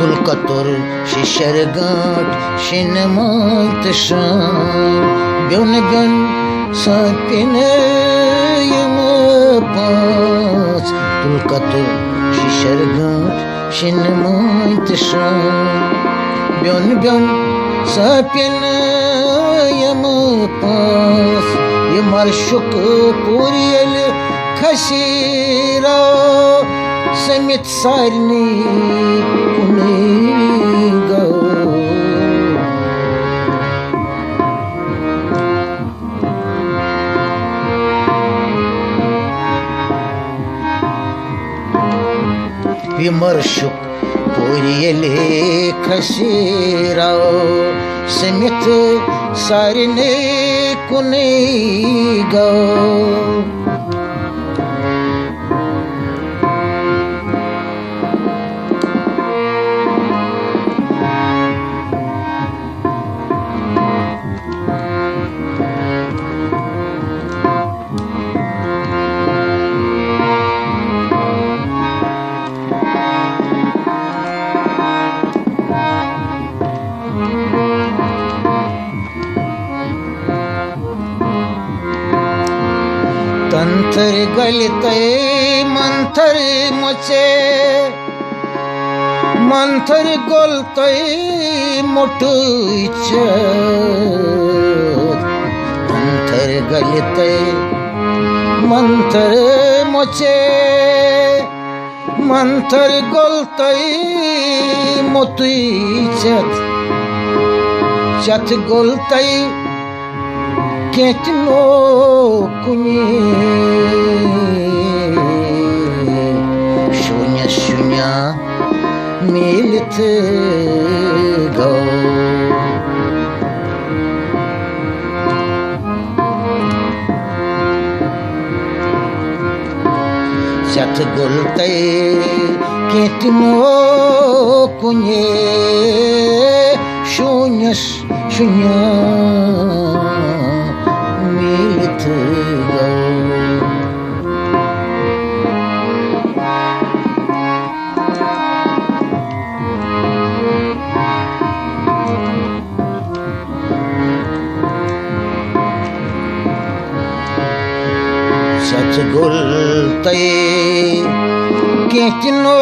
Tulkator şişergat şinemayt şan Bön bön sapine yamapat Tulkator şişergat şinemayt şan Bön bön sapine yamapat Yamar şok puriyeli kaşira Samit sarni kuniga Vimarshuk puriyele khasira Samit sarni kuniga तंत्र गलते मंथर मचे मंथर गलते मोटुच तंत्र गलते मंथर मचे मंथर गलते मोटुच चत गलते Ketno kuni Shunya shunya milit go Chat gultai ketno kuni Shunya shunya Chat gultai ketno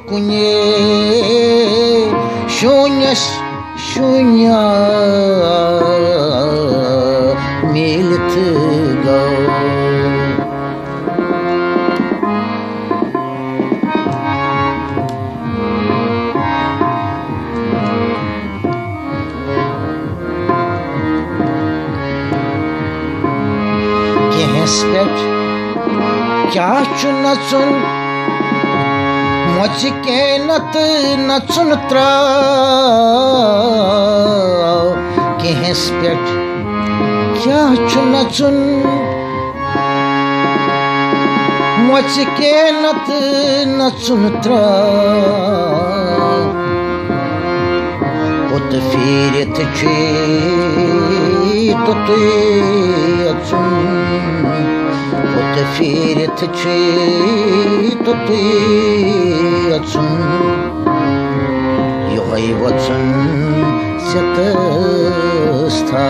kunye shunya shunya milit go Kehespet kya chunatsun moch ke nat natsun tra Kehespet kya chunatsun moch ke nat natsun tra Pot firet chi tot atsun Pot firet chi tot atsun Yoy vatsun setastha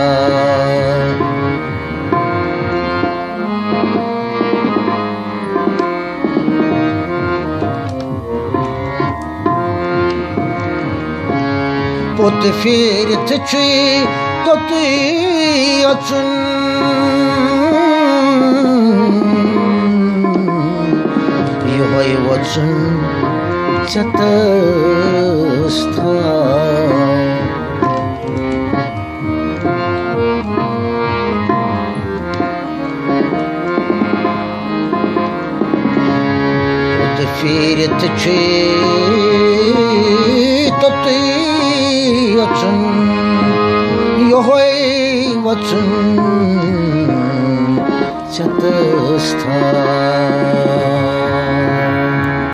Pot firet chi tot atsun його й вочун чатиста. Ефірі течи, то ти очун, його й очун, ця тиста.